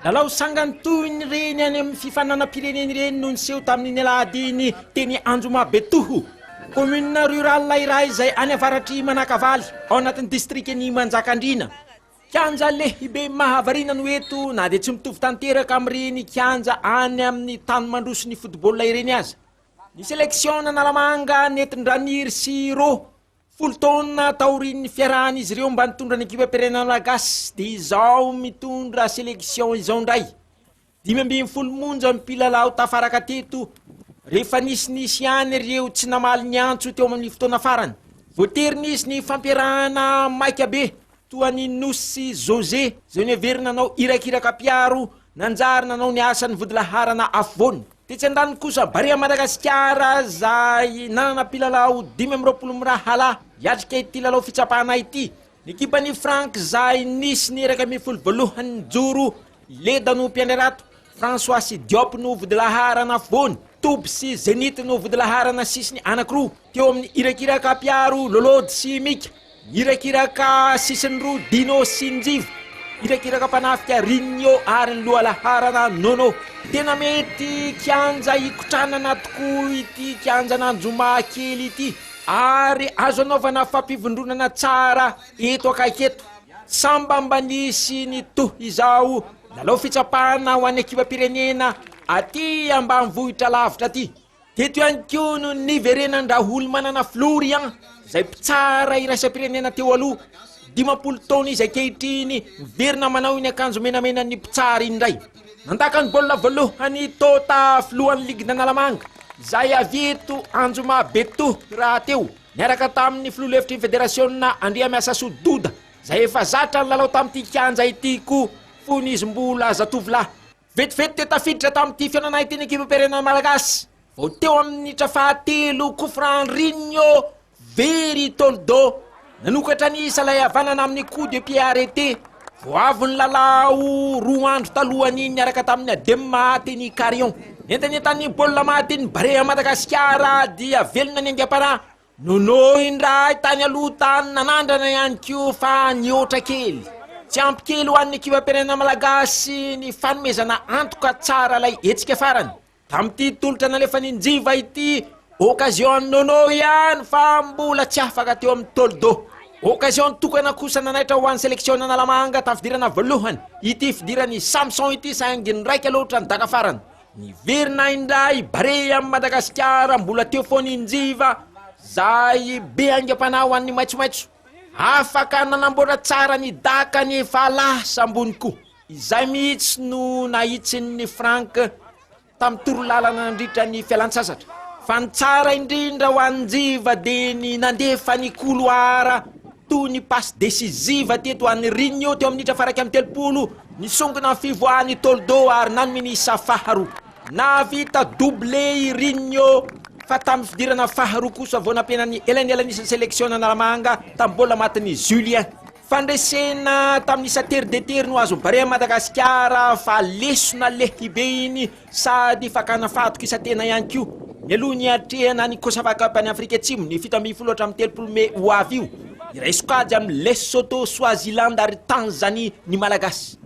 lalao sangantoiny reny any amin'ny fifananam-pireneny reny no niseho tamin'ny alahadiny teny Anjomabetoho commune rural iray izay any avaratry Manakavaly ao anatin'ny distrikny Manjakandriana. Kianja lehibe mahavarina no eto na dia tsy mitovy tanteraka amin'ireny kianja any amin'ny tany mandrosony football ireny aza. Ny sélection Analamanga netindranir sy ro folo taona taorin'ny fiarahan'izy ireo mba nitondra ny ekipa pirenena malagasy dia izao mitondra sélection izao ndray. 15 monja mipilalao tafaraka teto rehefa nisy any ireo tsy namaly ny antso teo amin'ny fotoana farany. Voatery nisy ny fampiarahana maika be toa ny Nosy José izay neverina nanao irakiraka piaro nanjary nanao ny asany vodilaharana afovoany. Tetsy andany kosa Barea Madagasikara zay nanana pilalao 20 mirahala hiatrika ity lalao fitsapahana ity. Ny ekipany Frank zay nisy niraka amin'ny folo voalohany joro leda no mpianerato, François sy Diop no vodilaharana afovoany, Toby sy Zenit no vodilaharana sisiny anankiroa. Teo amin'ny irakiraka piaro Lolody sy Mika, irakiraka sisiny roa Dino sy Njivo, irakiraka mpanafika Rinio ary ny lohalaharana Nono. Tena mety kianja ikotranana tokoa ity kianja Nanjoma kely ity ary azo anaovana fampivondronana tsara eto akaiky eto. Samba mba nisy ny toh izao lalao fitsapahana ho an'ny ekipa pirenena aty ambanivohitra lavitra aty. Teto ihany koa no niverenandraholo manana flory izay mpitsara iraisam-pirenena teo aloha 50 taona izy ankehitriny miverina manao iny akanjo menamena ny mpitsara indray. Nandaka ny baolina voalohany tota filohan'ny ligue d'Analamanga zay avy eto Anjomabetoho raha teo niaraka tamin'ny filoha-hevitry ny fédération Andria Miasa Sododa zay efa zatra ny lalao tamin'ity kianja ity koa fony izy mbola zatovolahy. Vetivety teo tafiditra tamin'ity fiainana ity ny ekipa pirenena malagasy vao teo amin'ny minitra fahatelo Kofran Rinio very Toldo nanokatra ny salay havanana amin'ny coup de pied arrêté vao avy ny lalao 2 andro talohany niaraka tamin'ny Adema teny Carion. Nentanentan'ny baolina maty ny Barea Madagasikara dia velona ny angam-panahy Nono indray tany aloha tany nanandrana ihany koa fa niotra kely. Tsy ampy kely ho an'ny ekipa pirenena malagasy ny fanomezana antoka tsara lay hetsika farany. Tamin'ity tolotra nalefa ny Njiva ity occasion Nono ihany fa mbola tsy afaka teo amin'ny Toldo. Occasion tokana kosa nanaitra ho an'ny sélection Analamanga tamin'ny fidirana voalohany ity fidirany Samson ity saingy ny raika loatra ny daka farany. Niverina indray Barea Madagasikara mbola teo foany Njiva zay be angam-panahy ho an'ny maitsomaitso. Afaka nanamboatra tsara ny daka ny efa lasa ambony koa. Izay mihitsy no nahitsin'ny Frank tamin'ny torolalana nandritra ny fialan-tsasatra. Fa ny tsara indrindra ho an'ny Njiva dia ny nandefa ny couloir toy ny passe décisive teto an'ny Rinio teo amin'ny minitra faraka amin'ny 30 nisongona ny fivoahan'ny Toldo ary nanome ny isa faharoa. Navita doublé Rinio fa tamin'ny fidirana faharoa kosa vao nampianany elanelan'isan'ny sélection Analamanga tamin'ny baolina matin'ny Julien. Fandresena tamin'ny isa tery de tery no azo Barea Madagasikara fa lesona lehibe iny sady fakana fatoka isa tena ihany koa. Mialoha ny atrehana ny Kosafa Cup any Afrika Atsimo ny 17 hatramin'ny 30 Mey ho avy io. Iray sokajy amin'ny Lesotho, Swaziland ary Tanzanie ny Malagasy.